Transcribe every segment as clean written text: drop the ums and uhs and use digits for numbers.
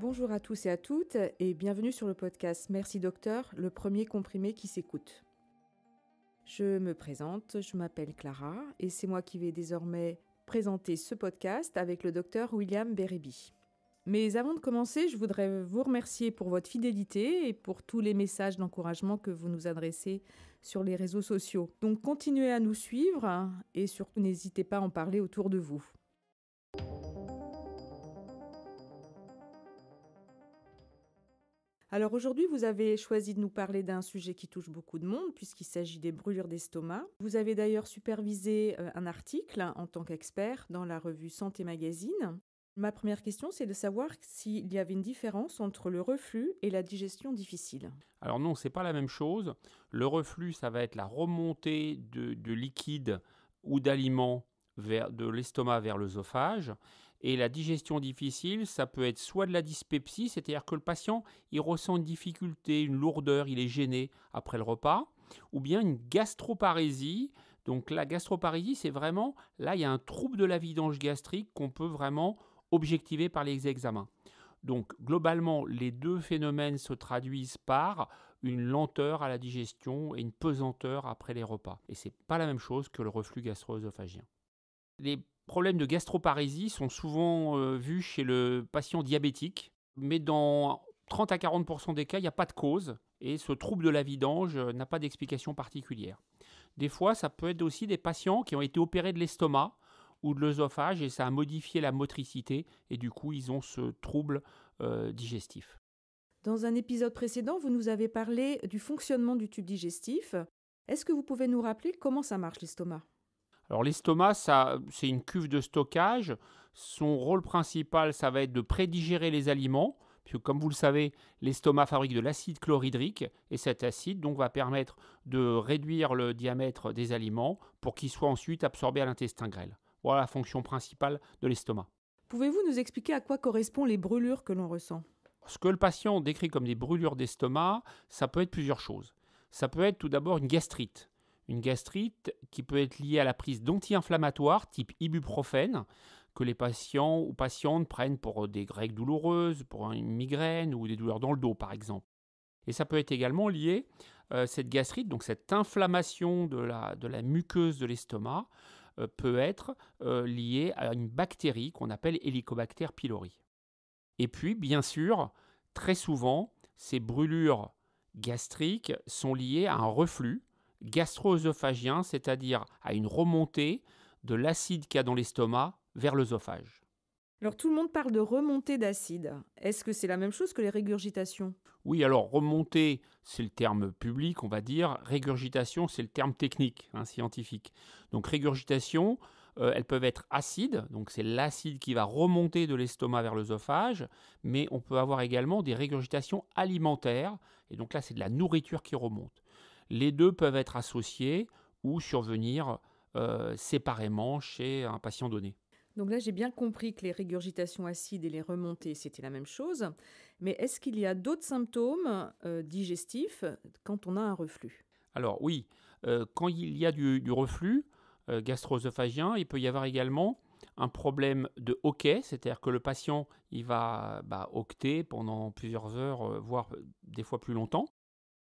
Bonjour à tous et à toutes et bienvenue sur le podcast Merci Docteur, le premier comprimé qui s'écoute. Je me présente, je m'appelle Clara et c'est moi qui vais désormais présenter ce podcast avec le docteur William Bérébi. Mais avant de commencer, je voudrais vous remercier pour votre fidélité et pour tous les messages d'encouragement que vous nous adressez sur les réseaux sociaux. Donc continuez à nous suivre et surtout n'hésitez pas à en parler autour de vous. Alors aujourd'hui, vous avez choisi de nous parler d'un sujet qui touche beaucoup de monde puisqu'il s'agit des brûlures d'estomac. Vous avez d'ailleurs supervisé un article en tant qu'expert dans la revue Santé Magazine. Ma première question, c'est de savoir s'il y avait une différence entre le reflux et la digestion difficile. Alors non, ce n'est pas la même chose. Le reflux, ça va être la remontée de liquide ou d'aliments de l'estomac vers l'œsophage. Et la digestion difficile, ça peut être soit de la dyspepsie, c'est-à-dire que le patient il ressent une difficulté, une lourdeur, il est gêné après le repas, ou bien une gastroparésie. Donc la gastroparésie, c'est vraiment, là il y a un trouble de la vidange gastrique qu'on peut vraiment objectiver par les examens. Donc globalement, les deux phénomènes se traduisent par une lenteur à la digestion et une pesanteur après les repas. Et ce n'est pas la même chose que le reflux gastro-œsophagien. Les problèmes de gastroparésie sont souvent vus chez le patient diabétique, mais dans 30 à 40% des cas, il n'y a pas de cause et ce trouble de la vidange n'a pas d'explication particulière. Des fois, ça peut être aussi des patients qui ont été opérés de l'estomac ou de l'œsophage et ça a modifié la motricité et du coup, ils ont ce trouble digestif. Dans un épisode précédent, vous nous avez parlé du fonctionnement du tube digestif. Est-ce que vous pouvez nous rappeler comment ça marche l'estomac ? Alors l'estomac, c'est une cuve de stockage. Son rôle principal, ça va être de prédigérer les aliments, puisque comme vous le savez, l'estomac fabrique de l'acide chlorhydrique, et cet acide donc, va permettre de réduire le diamètre des aliments pour qu'ils soient ensuite absorbés à l'intestin grêle. Voilà la fonction principale de l'estomac. Pouvez-vous nous expliquer à quoi correspondent les brûlures que l'on ressent ? Ce que le patient décrit comme des brûlures d'estomac, ça peut être plusieurs choses. Ça peut être tout d'abord une gastrite. Une gastrite qui peut être liée à la prise d'anti-inflammatoires type ibuprofène que les patients ou patientes prennent pour des règles douloureuses, pour une migraine ou des douleurs dans le dos par exemple. Et ça peut être également lié, cette gastrite, donc cette inflammation de la muqueuse de l'estomac, peut être liée à une bactérie qu'on appelle Helicobacter pylori. Et puis bien sûr, très souvent, ces brûlures gastriques sont liées à un reflux gastro-œsophagien, c'est-à-dire à une remontée de l'acide qu'il y a dans l'estomac vers l'œsophage. Alors tout le monde parle de remontée d'acide. Est-ce que c'est la même chose que les régurgitations ? Oui, alors remontée, c'est le terme public, on va dire. Régurgitation, c'est le terme technique, scientifique. Donc régurgitation, elles peuvent être acides, donc c'est l'acide qui va remonter de l'estomac vers l'œsophage, mais on peut avoir également des régurgitations alimentaires, et donc là c'est de la nourriture qui remonte. Les deux peuvent être associés ou survenir séparément chez un patient donné. Donc là, j'ai bien compris que les régurgitations acides et les remontées, c'était la même chose. Mais est-ce qu'il y a d'autres symptômes digestifs quand on a un reflux ? Alors oui, quand il y a du reflux gastro-œsophagien, il peut y avoir également un problème de hoquet, c'est-à-dire que le patient il va hoqueter pendant plusieurs heures, voire des fois plus longtemps.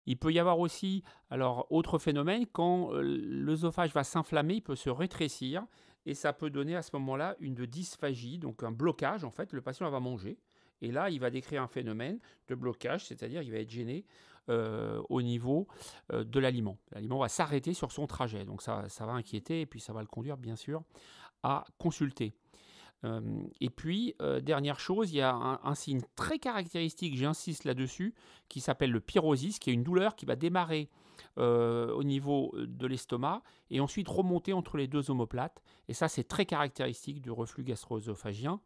Il peut y avoir aussi, alors, autre phénomène, quand l'œsophage va s'inflammer, il peut se rétrécir et ça peut donner à ce moment-là une dysphagie, donc un blocage en fait, le patient va manger et là il va décrire un phénomène de blocage, c'est-à-dire il va être gêné au niveau de l'aliment. L'aliment va s'arrêter sur son trajet, donc ça va inquiéter et puis ça va le conduire bien sûr à consulter. Et puis, dernière chose, il y a un signe très caractéristique, j'insiste là-dessus, qui s'appelle le pyrosis, qui est une douleur qui va démarrer au niveau de l'estomac et ensuite remonter entre les deux omoplates. Et ça, c'est très caractéristique du reflux gastro-œsophagien.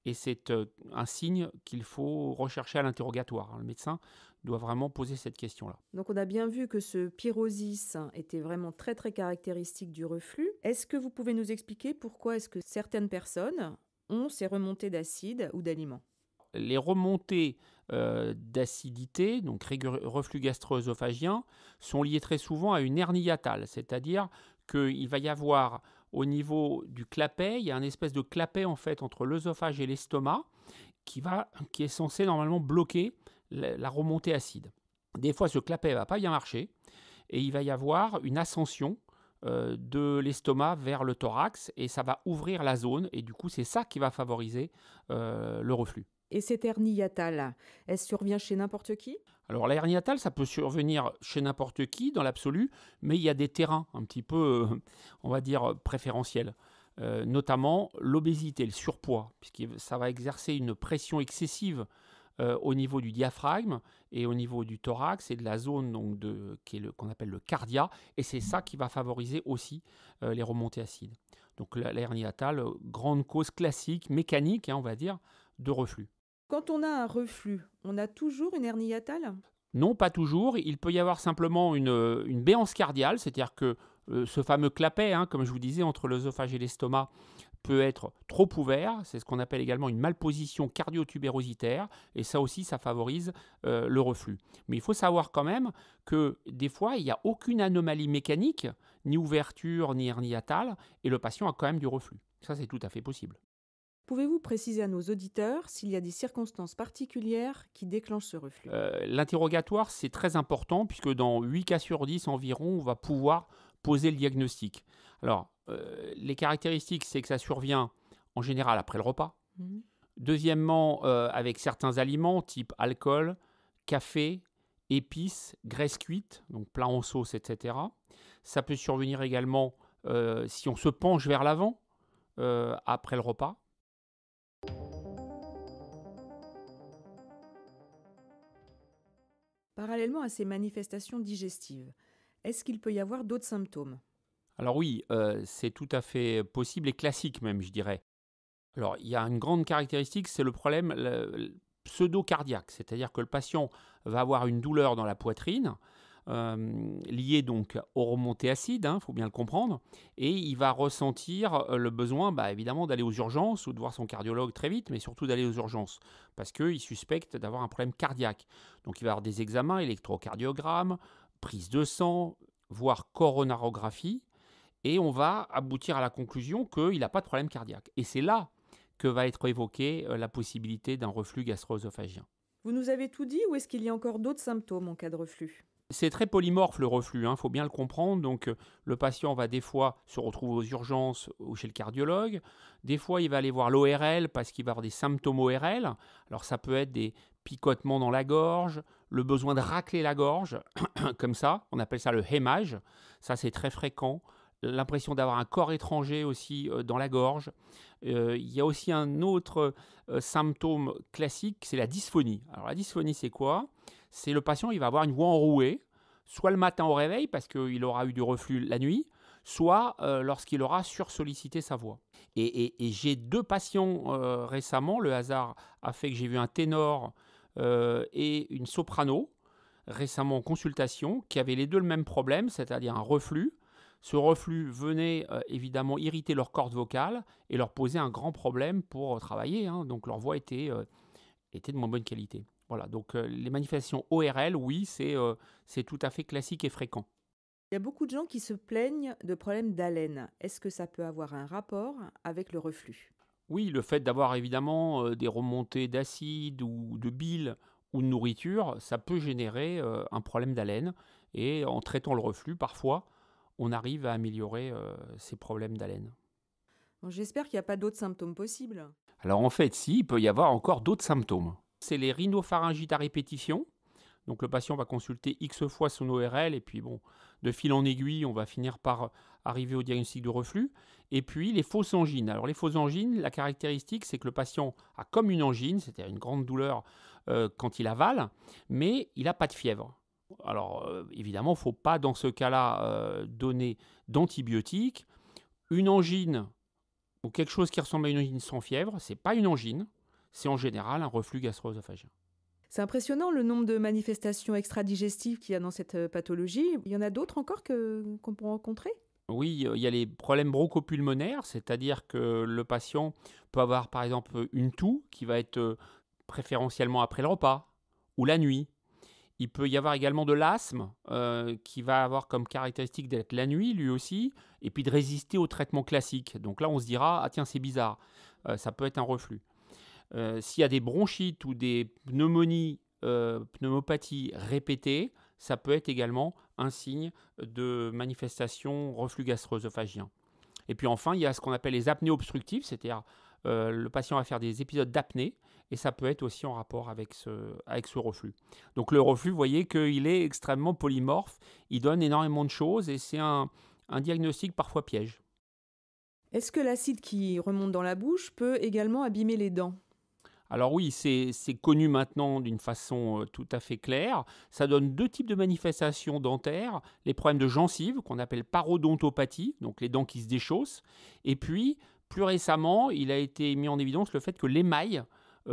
Et c'est un signe qu'il faut rechercher à l'interrogatoire. Le médecin doit vraiment poser cette question-là. Donc on a bien vu que ce pyrosis était vraiment très très caractéristique du reflux. Est-ce que vous pouvez nous expliquer pourquoi est-ce que certaines personnes ont ces remontées d'acide ou d'aliments ? Les remontées d'acidité, donc reflux gastro-œsophagien, sont liées très souvent à une hernie hiatale, c'est-à-dire qu'il va y avoir au niveau du clapet, il y a une espèce de clapet en fait entre l'œsophage et l'estomac, qui est censé normalement bloquer la remontée acide. Des fois, ce clapet ne va pas bien marcher et il va y avoir une ascension de l'estomac vers le thorax et ça va ouvrir la zone et du coup, c'est ça qui va favoriser le reflux. Et cette hernie hiatale, elle survient chez n'importe qui? Alors la hernie hiatale, ça peut survenir chez n'importe qui dans l'absolu, mais il y a des terrains un petit peu, on va dire, préférentiels. Notamment l'obésité, le surpoids, puisque ça va exercer une pression excessive au niveau du diaphragme et au niveau du thorax et de la zone donc, qu'on appelle le cardia, et c'est ça qui va favoriser aussi les remontées acides. Donc la hernie hiatale, grande cause classique, mécanique, on va dire, de reflux. Quand on a un reflux, on a toujours une hernie hiatale? Non, pas toujours. Il peut y avoir simplement une béance cardiale, c'est-à-dire que ce fameux clapet, comme je vous disais, entre l'œsophage et l'estomac, peut être trop ouvert. C'est ce qu'on appelle également une malposition cardio-tubérositaire. Et ça aussi, ça favorise le reflux. Mais il faut savoir quand même que des fois, il n'y a aucune anomalie mécanique, ni ouverture, ni hernie hiatale, et le patient a quand même du reflux. Ça, c'est tout à fait possible. Pouvez-vous préciser à nos auditeurs s'il y a des circonstances particulières qui déclenchent ce reflux? L'interrogatoire, c'est très important puisque dans 8 cas sur 10 environ, on va pouvoir poser le diagnostic. Alors, les caractéristiques, c'est que ça survient en général après le repas. Deuxièmement, avec certains aliments type alcool, café, épices, graisse cuite, donc plat en sauce, etc. Ça peut survenir également si on se penche vers l'avant après le repas. Parallèlement à ces manifestations digestives, est-ce qu'il peut y avoir d'autres symptômes? Alors oui, c'est tout à fait possible et classique même, je dirais. Alors, il y a une grande caractéristique, c'est le problème pseudo-cardiaque, c'est-à-dire que le patient va avoir une douleur dans la poitrine, liée donc aux remontées acides, faut bien le comprendre, et il va ressentir le besoin, évidemment, d'aller aux urgences ou de voir son cardiologue très vite, mais surtout d'aller aux urgences, parce qu'il suspecte d'avoir un problème cardiaque. Donc, il va avoir des examens, électrocardiogramme, prise de sang, voire coronarographie, et on va aboutir à la conclusion qu'il n'a pas de problème cardiaque. Et c'est là que va être évoquée la possibilité d'un reflux gastro-œsophagien. Vous nous avez tout dit ou est-ce qu'il y a encore d'autres symptômes en cas de reflux? C'est très polymorphe le reflux, faut bien le comprendre. Donc le patient va des fois se retrouver aux urgences ou chez le cardiologue. Des fois, il va aller voir l'ORL parce qu'il va avoir des symptômes ORL. Alors ça peut être des picotements dans la gorge, le besoin de racler la gorge, comme ça. On appelle ça le hémage. Ça, c'est très fréquent. L'impression d'avoir un corps étranger aussi dans la gorge. Il y a aussi un autre symptôme classique, c'est la dysphonie. Alors la dysphonie, c'est quoi? C'est le patient, il va avoir une voix enrouée, soit le matin au réveil parce qu'il aura eu du reflux la nuit, soit lorsqu'il aura sursollicité sa voix. Et j'ai 2 patients récemment, le hasard a fait que j'ai vu un ténor et une soprano récemment en consultation qui avaient les deux le même problème, c'est-à-dire un reflux. Ce reflux venait évidemment irriter leur corde vocale et leur poser un grand problème pour travailler. Donc leur voix était de moins bonne qualité. Voilà, donc les manifestations ORL, oui, c'est tout à fait classique et fréquent. Il y a beaucoup de gens qui se plaignent de problèmes d'haleine. Est-ce que ça peut avoir un rapport avec le reflux? Oui, le fait d'avoir évidemment des remontées d'acide ou de bile ou de nourriture, ça peut générer un problème d'haleine. Et en traitant le reflux, parfois, on arrive à améliorer ces problèmes d'haleine. Bon, j'espère qu'il n'y a pas d'autres symptômes possibles. Alors en fait, si, il peut y avoir encore d'autres symptômes. C'est les rhinopharyngites à répétition. Donc le patient va consulter X fois son ORL et puis bon, de fil en aiguille, on va finir par arriver au diagnostic de reflux. Et puis les fausses angines. Alors les fausses angines, la caractéristique, c'est que le patient a comme une angine, c'est-à-dire une grande douleur quand il avale, mais il n'a pas de fièvre. Alors évidemment, il ne faut pas dans ce cas-là donner d'antibiotiques. Une angine ou quelque chose qui ressemble à une angine sans fièvre, ce n'est pas une angine, c'est en général un reflux gastro-œsophagien. C'est impressionnant le nombre de manifestations extra-digestives qu'il y a dans cette pathologie. Il y en a d'autres encore qu'on peut rencontrer? Oui, il y a les problèmes bronchopulmonaires, c'est-à-dire que le patient peut avoir par exemple une toux qui va être préférentiellement après le repas ou la nuit. Il peut y avoir également de l'asthme qui va avoir comme caractéristique d'être la nuit lui aussi, et puis de résister au traitement classique. Donc là, on se dira, ah tiens, c'est bizarre, ça peut être un reflux. S'il y a des bronchites ou des pneumopathies répétées, ça peut être également un signe de manifestation reflux gastro-œsophagien. Et puis enfin, il y a ce qu'on appelle les apnées obstructives, c'est-à-dire le patient va faire des épisodes d'apnée, et ça peut être aussi en rapport avec ce reflux. Donc le reflux, vous voyez qu'il est extrêmement polymorphe, il donne énormément de choses, et c'est un diagnostic parfois piège. Est-ce que l'acide qui remonte dans la bouche peut également abîmer les dents? Alors oui, c'est connu maintenant d'une façon tout à fait claire. Ça donne deux types de manifestations dentaires. Les problèmes de gencives, qu'on appelle parodontopathie, donc les dents qui se déchaussent. Et puis, plus récemment, il a été mis en évidence le fait que l'émail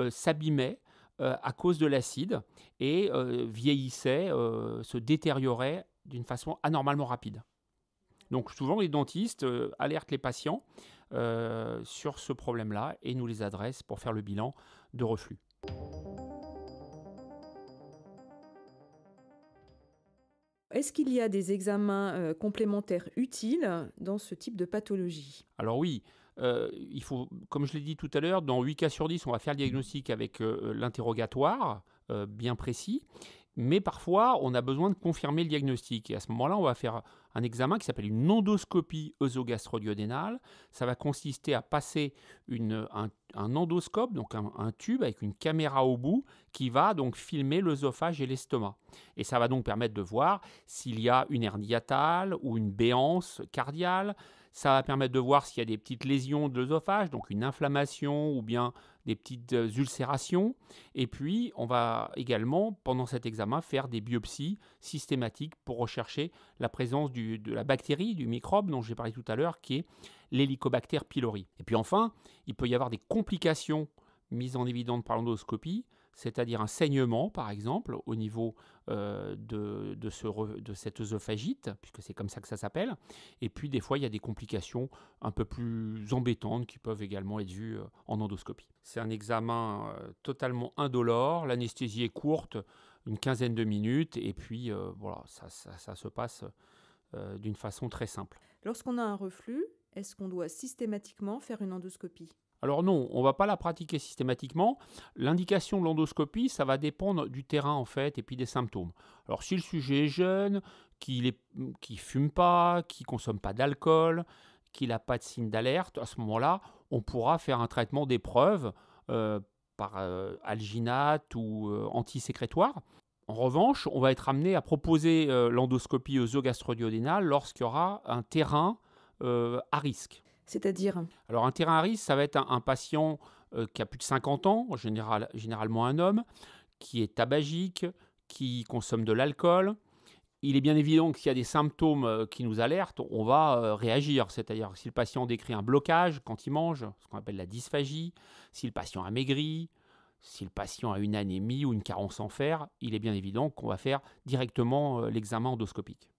s'abîmait à cause de l'acide et vieillissait, se détériorait d'une façon anormalement rapide. Donc souvent, les dentistes alertent les patients sur ce problème-là et nous les adressent pour faire le bilan de reflux. Est-ce qu'il y a des examens complémentaires utiles dans ce type de pathologie? Alors oui, il faut, comme je l'ai dit tout à l'heure, dans 8 cas sur 10, on va faire le diagnostic avec l'interrogatoire bien précis. Mais parfois, on a besoin de confirmer le diagnostic. Et à ce moment-là, on va faire un examen qui s'appelle une endoscopie œsogastro-duodénale. Ça va consister à passer un endoscope, donc un tube avec une caméra au bout, qui va donc filmer l'œsophage et l'estomac. Et ça va donc permettre de voir s'il y a une hernie hiatale ou une béance cardiale. Ça va permettre de voir s'il y a des petites lésions de l'œsophage, donc une inflammation ou bien des petites ulcérations. Et puis, on va également, pendant cet examen, faire des biopsies systématiques pour rechercher la présence de la bactérie, du microbe dont j'ai parlé tout à l'heure, qui est l'Helicobacter pylori. Et puis enfin, il peut y avoir des complications mises en évidence par l'endoscopie, c'est-à-dire un saignement, par exemple, au niveau de cette œsophagite, puisque c'est comme ça que ça s'appelle. Et puis, des fois, il y a des complications un peu plus embêtantes qui peuvent également être vues en endoscopie. C'est un examen totalement indolore, l'anesthésie est courte, une quinzaine de minutes, et puis voilà, ça se passe d'une façon très simple. Lorsqu'on a un reflux, est-ce qu'on doit systématiquement faire une endoscopie? Alors non, on ne va pas la pratiquer systématiquement. L'indication de l'endoscopie, ça va dépendre du terrain en fait et puis des symptômes. Alors si le sujet est jeune, qu'il ne fume pas, qu'il ne consomme pas d'alcool, qu'il n'a pas de signe d'alerte, à ce moment-là, on pourra faire un traitement d'épreuve par alginate ou antisécrétoire. En revanche, on va être amené à proposer l'endoscopie œsogastro-duodénale lorsqu'il y aura un terrain à risque. C'est-à-dire? Alors un terrain à risque, ça va être un patient qui a plus de 50 ans, généralement un homme, qui est tabagique, qui consomme de l'alcool. Il est bien évident qu'il y a des symptômes qui nous alertent, on va réagir. C'est-à-dire si le patient décrit un blocage quand il mange, ce qu'on appelle la dysphagie, si le patient a maigri, si le patient a une anémie ou une carence en fer, il est bien évident qu'on va faire directement l'examen endoscopique.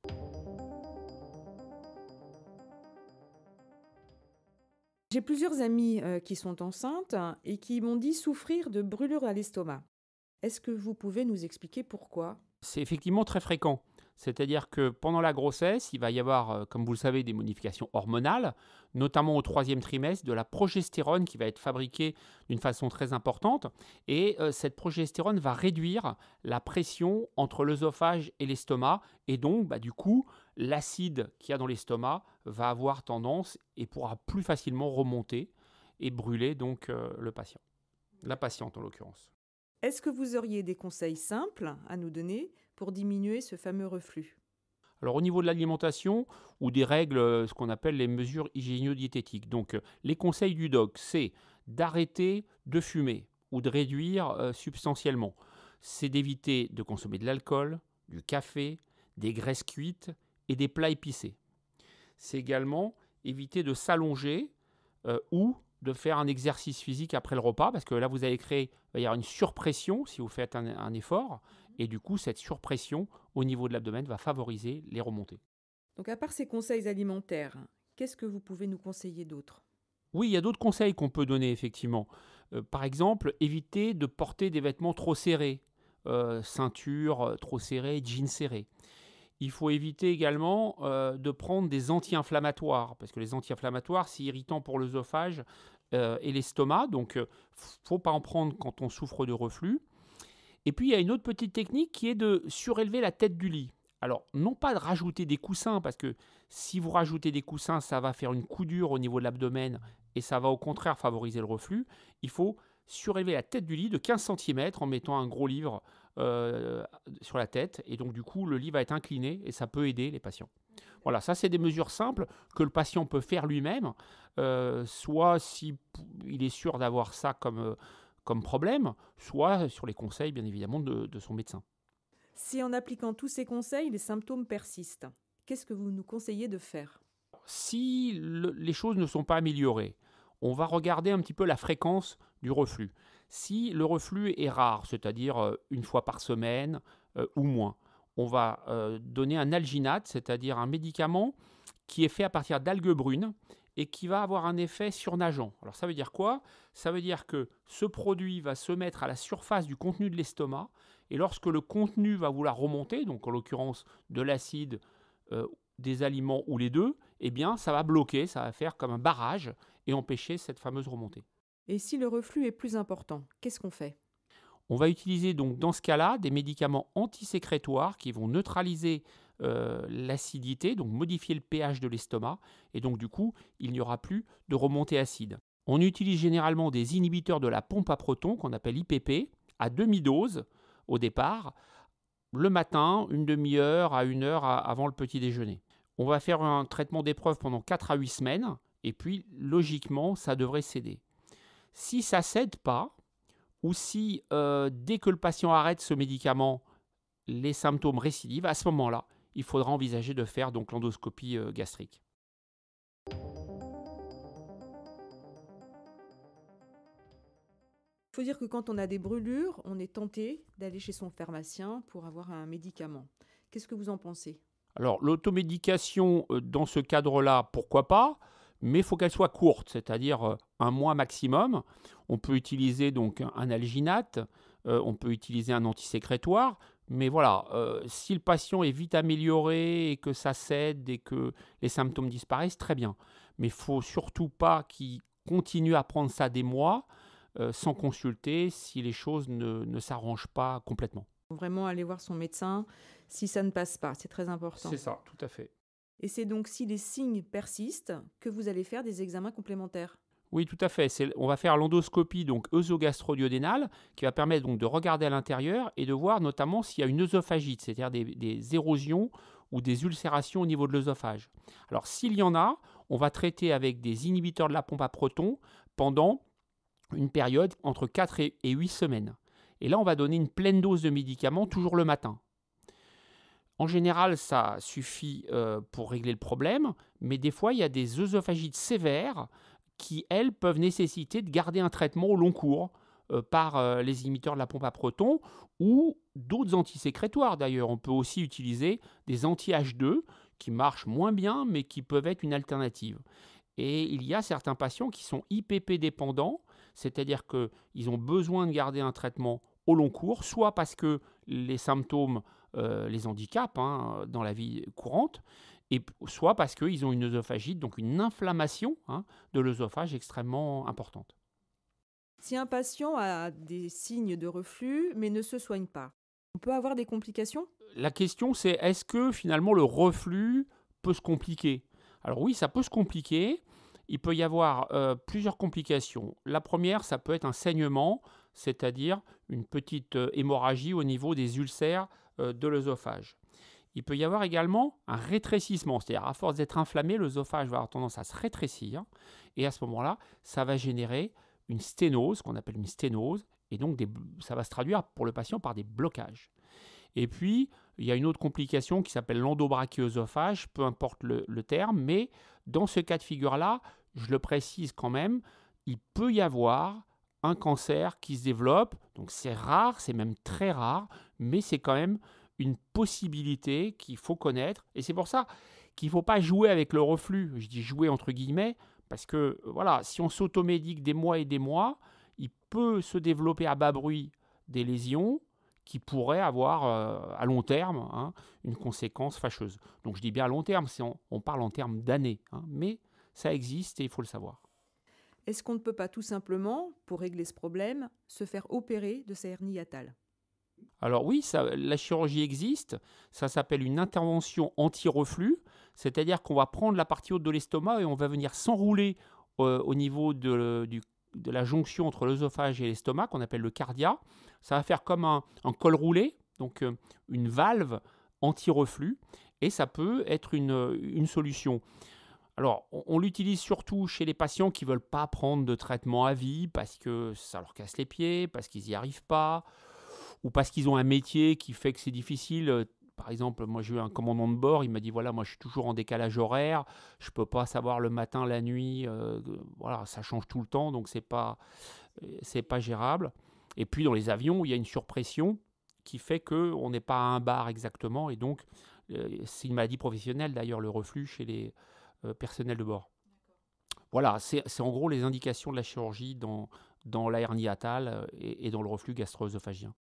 J'ai plusieurs amies qui sont enceintes et qui m'ont dit souffrir de brûlures à l'estomac. Est-ce que vous pouvez nous expliquer pourquoi? C'est effectivement très fréquent. C'est-à-dire que pendant la grossesse, il va y avoir, comme vous le savez, des modifications hormonales, notamment au 3e trimestre, de la progestérone qui va être fabriquée d'une façon très importante. Et cette progestérone va réduire la pression entre l'œsophage et l'estomac. Et donc, du coup, l'acide qu'il y a dans l'estomac va avoir tendance et pourra plus facilement remonter et brûler donc le patient. La patiente en l'occurrence. Est-ce que vous auriez des conseils simples à nous donner pour diminuer ce fameux reflux? Alors au niveau de l'alimentation ou des règles, ce qu'on appelle les mesures hygiéno-diététiques. Donc les conseils du doc, c'est d'arrêter de fumer ou de réduire substantiellement. C'est d'éviter de consommer de l'alcool, du café, des graisses cuites et des plats épicés. C'est également éviter de s'allonger ou de faire un exercice physique après le repas, parce que là, il va y avoir une surpression si vous faites un effort, et du coup, cette surpression au niveau de l'abdomen va favoriser les remontées. Donc à part ces conseils alimentaires, qu'est-ce que vous pouvez nous conseiller d'autre? Oui, il y a d'autres conseils qu'on peut donner, effectivement. Par exemple, éviter de porter des vêtements trop serrés, ceinture trop serrée, jeans serrés. Il faut éviter également de prendre des anti-inflammatoires, parce que les anti-inflammatoires, c'est irritant pour l'œsophage et l'estomac. Donc, faut pas en prendre quand on souffre de reflux. Et puis, il y a une autre petite technique qui est de surélever la tête du lit. Alors, non pas de rajouter des coussins, parce que si vous rajoutez des coussins, ça va faire une coudure au niveau de l'abdomen et ça va au contraire favoriser le reflux. Il faut surélever la tête du lit de 15 cm en mettant un gros livre sur la tête. Et donc, du coup, le lit va être incliné et ça peut aider les patients. Voilà, ça, c'est des mesures simples que le patient peut faire lui-même, soit s'il est sûr d'avoir ça comme problème, soit sur les conseils, bien évidemment, de son médecin. Si en appliquant tous ces conseils, les symptômes persistent, qu'est-ce que vous nous conseillez de faire? Si les choses ne sont pas améliorées, on va regarder un petit peu la fréquence du reflux. Si le reflux est rare, c'est-à-dire une fois par semaine ou moins, on va donner un alginate, c'est-à-dire un médicament qui est fait à partir d'algues brunes et qui va avoir un effet surnageant. Alors ça veut dire quoi? Ça veut dire que ce produit va se mettre à la surface du contenu de l'estomac et lorsque le contenu va vouloir remonter, donc en l'occurrence de l'acide, des aliments ou les deux, eh bien ça va bloquer, ça va faire comme un barrage et empêcher cette fameuse remontée. Et si le reflux est plus important, qu'est-ce qu'on fait? On va utiliser donc dans ce cas-là des médicaments antisécrétoires qui vont neutraliser l'acidité, donc modifier le pH de l'estomac, et donc du coup, il n'y aura plus de remontée acide. On utilise généralement des inhibiteurs de la pompe à protons, qu'on appelle IPP, à demi-dose au départ, le matin, une demi-heure à 1 heure avant le petit déjeuner. On va faire un traitement d'épreuve pendant 4 à 8 semaines, et puis logiquement, ça devrait céder. Si ça ne cède pas, ou si dès que le patient arrête ce médicament, les symptômes récidivent, à ce moment-là, il faudra envisager de faire donc l'endoscopie gastrique. Il faut dire que quand on a des brûlures, on est tenté d'aller chez son pharmacien pour avoir un médicament. Qu'est-ce que vous en pensez? Alors, l'automédication, dans ce cadre-là, pourquoi pas, mais il faut qu'elle soit courte, c'est-à-dire 1 mois maximum. On peut utiliser donc un alginate, on peut utiliser un antisécrétoire, mais voilà, si le patient est vite amélioré et que ça cède et que les symptômes disparaissent, très bien. Mais il ne faut surtout pas qu'il continue à prendre ça des mois sans consulter si les choses ne s'arrangent pas complètement. Vraiment aller voir son médecin si ça ne passe pas, c'est très important. C'est ça, tout à fait. Et c'est donc si les signes persistent que vous allez faire des examens complémentaires. Oui, tout à fait. On va faire l'endoscopie donc œsogastro-duodénale qui va permettre donc de regarder à l'intérieur et de voir notamment s'il y a une œsophagite, c'est-à-dire des érosions ou des ulcérations au niveau de l'œsophage. Alors s'il y en a, on va traiter avec des inhibiteurs de la pompe à protons pendant une période entre 4 et 8 semaines. Et là, on va donner une pleine dose de médicaments toujours le matin. En général, ça suffit pour régler le problème, mais des fois, il y a des œsophagites sévères qui, elles, peuvent nécessiter de garder un traitement au long cours par les inhibiteurs de la pompe à protons ou d'autres antisécrétoires. D'ailleurs, on peut aussi utiliser des anti-H2 qui marchent moins bien, mais qui peuvent être une alternative. Et il y a certains patients qui sont IPP dépendants, c'est-à-dire qu'ils ont besoin de garder un traitement au long cours, soit parce que les symptômes les handicapent dans la vie courante, et soit parce qu'ils ont une œsophagite, donc une inflammation de l'œsophage extrêmement importante. Si un patient a des signes de reflux mais ne se soigne pas, on peut avoir des complications? La question c'est est-ce que finalement le reflux peut se compliquer? Alors oui, ça peut se compliquer. Il peut y avoir plusieurs complications. La première, ça peut être un saignement, c'est-à-dire une petite hémorragie au niveau des ulcères de l'œsophage. Il peut y avoir également un rétrécissement, c'est-à-dire à force d'être inflammé, l'œsophage va avoir tendance à se rétrécir et à ce moment-là, ça va générer une sténose, qu'on appelle une sténose, et donc ça va se traduire pour le patient par des blocages. Et puis, il y a une autre complication qui s'appelle l'endobrachioœsophage, peu importe le terme, mais dans ce cas de figure-là, je le précise quand même, il peut y avoir un cancer qui se développe, donc c'est rare, c'est même très rare, mais c'est quand même une possibilité qu'il faut connaître. Et c'est pour ça qu'il ne faut pas jouer avec le reflux. Je dis jouer entre guillemets, parce que voilà, si on s'automédique des mois et des mois, il peut se développer à bas bruit des lésions qui pourraient avoir à long terme une conséquence fâcheuse. Donc je dis bien à long terme, on parle en termes d'années, mais ça existe et il faut le savoir. est-ce qu'on ne peut pas tout simplement, pour régler ce problème, se faire opérer de sa hernie hiatale ? Alors oui, la chirurgie existe, ça s'appelle une intervention anti-reflux, c'est-à-dire qu'on va prendre la partie haute de l'estomac et on va venir s'enrouler au niveau de la jonction entre l'œsophage et l'estomac, qu'on appelle le cardia. Ça va faire comme un col roulé, donc une valve anti-reflux, et ça peut être une solution. Alors, on l'utilise surtout chez les patients qui ne veulent pas prendre de traitement à vie parce que ça leur casse les pieds, parce qu'ils n'y arrivent pas, ou parce qu'ils ont un métier qui fait que c'est difficile. Par exemple, moi j'ai eu un commandant de bord, il m'a dit voilà, moi je suis toujours en décalage horaire, je ne peux pas savoir le matin, la nuit, voilà, ça change tout le temps, donc c'est pas gérable. Et puis dans les avions, il y a une surpression qui fait qu'on n'est pas à un bar exactement, et donc c'est une maladie professionnelle d'ailleurs, le reflux chez les personnels de bord. Voilà, c'est en gros les indications de la chirurgie dans la hernie hiatale et dans le reflux gastro-œsophagien.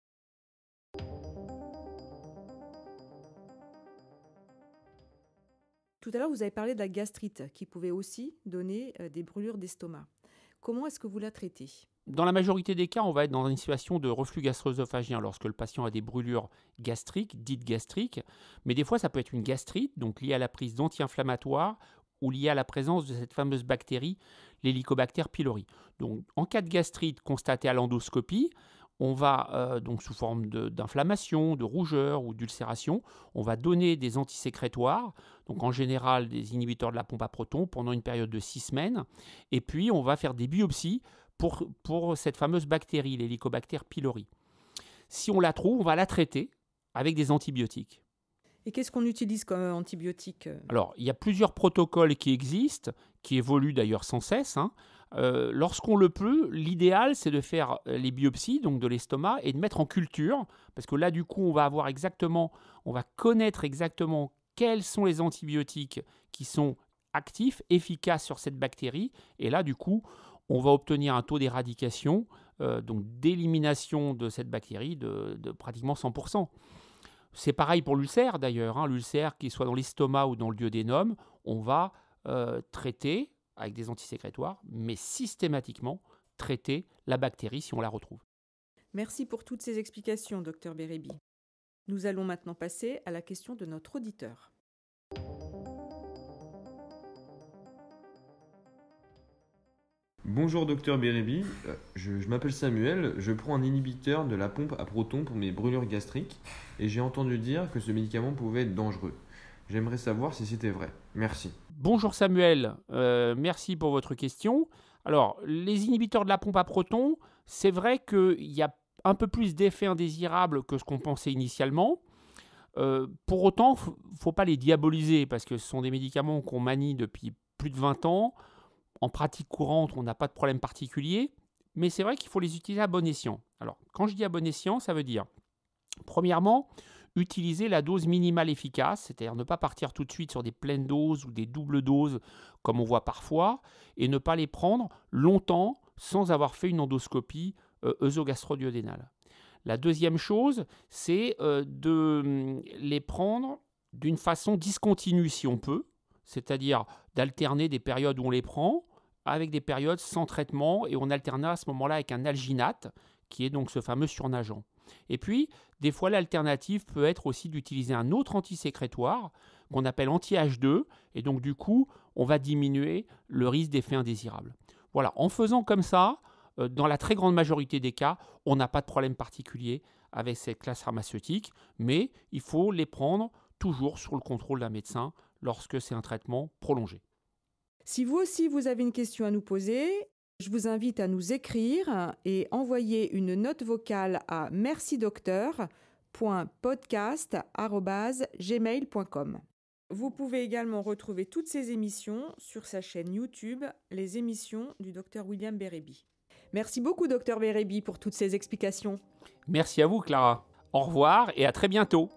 Tout à l'heure, vous avez parlé de la gastrite qui pouvait aussi donner des brûlures d'estomac. Comment est-ce que vous la traitez ? Dans la majorité des cas, on va être dans une situation de reflux gastro-œsophagien lorsque le patient a des brûlures gastriques, dites gastriques, mais des fois ça peut être une gastrite, donc liée à la prise d'anti-inflammatoires ou liée à la présence de cette fameuse bactérie, l'Helicobacter pylori. Donc en cas de gastrite constatée à l'endoscopie, on va, donc sous forme d'inflammation, de rougeur ou d'ulcération, on va donner des antisécrétoires, donc en général des inhibiteurs de la pompe à protons pendant une période de 6 semaines, et puis on va faire des biopsies pour cette fameuse bactérie, l'Helicobacter pylori. Si on la trouve, on va la traiter avec des antibiotiques. Et qu'est-ce qu'on utilise comme antibiotique ? Alors, il y a plusieurs protocoles qui existent, qui évoluent d'ailleurs sans cesse. Lorsqu'on le peut, l'idéal, c'est de faire les biopsies, donc de l'estomac, et de mettre en culture, parce que là, du coup, on va connaître exactement quels sont les antibiotiques qui sont actifs, efficaces sur cette bactérie, et là, du coup, on va obtenir un taux d'éradication, donc d'élimination de cette bactérie de pratiquement 100%. C'est pareil pour l'ulcère d'ailleurs, l'ulcère qu'il soit dans l'estomac ou dans le duodénum, on va traiter avec des antisécrétoires, mais systématiquement traiter la bactérie si on la retrouve. Merci pour toutes ces explications, Dr Bérébi. Nous allons maintenant passer à la question de notre auditeur. Bonjour Dr Bérébi, je m'appelle Samuel, je prends un inhibiteur de la pompe à protons pour mes brûlures gastriques et j'ai entendu dire que ce médicament pouvait être dangereux. J'aimerais savoir si c'était vrai. Merci. Bonjour Samuel, merci pour votre question. Alors, les inhibiteurs de la pompe à protons, c'est vrai qu'il y a un peu plus d'effets indésirables que ce qu'on pensait initialement. Pour autant, il ne faut pas les diaboliser parce que ce sont des médicaments qu'on manie depuis plus de 20 ans. En pratique courante, on n'a pas de problème particulier, mais c'est vrai qu'il faut les utiliser à bon escient. Alors, quand je dis à bon escient, ça veut dire, premièrement, utiliser la dose minimale efficace, c'est-à-dire ne pas partir tout de suite sur des pleines doses ou des doubles doses, comme on voit parfois, et ne pas les prendre longtemps sans avoir fait une endoscopie œsogastro-duodénale. La deuxième chose, c'est de les prendre d'une façon discontinue si on peut, c'est-à-dire d'alterner des périodes où on les prend avec des périodes sans traitement et on alterne à ce moment-là avec un alginate qui est donc ce fameux surnageant. Et puis, des fois, l'alternative peut être aussi d'utiliser un autre antisécrétoire qu'on appelle anti-H2 et donc du coup, on va diminuer le risque d'effets indésirables. Voilà, en faisant comme ça, dans la très grande majorité des cas, on n'a pas de problème particulier avec cette classe pharmaceutique, mais il faut les prendre toujours sous le contrôle d'un médecin lorsque c'est un traitement prolongé. Si vous aussi vous avez une question à nous poser, je vous invite à nous écrire et envoyer une note vocale à mercidocteur.podcast@gmail.com. Vous pouvez également retrouver toutes ces émissions sur sa chaîne YouTube, les émissions du Dr William Bérébi. Merci beaucoup Dr Bérébi pour toutes ces explications. Merci à vous Clara. Au revoir et à très bientôt.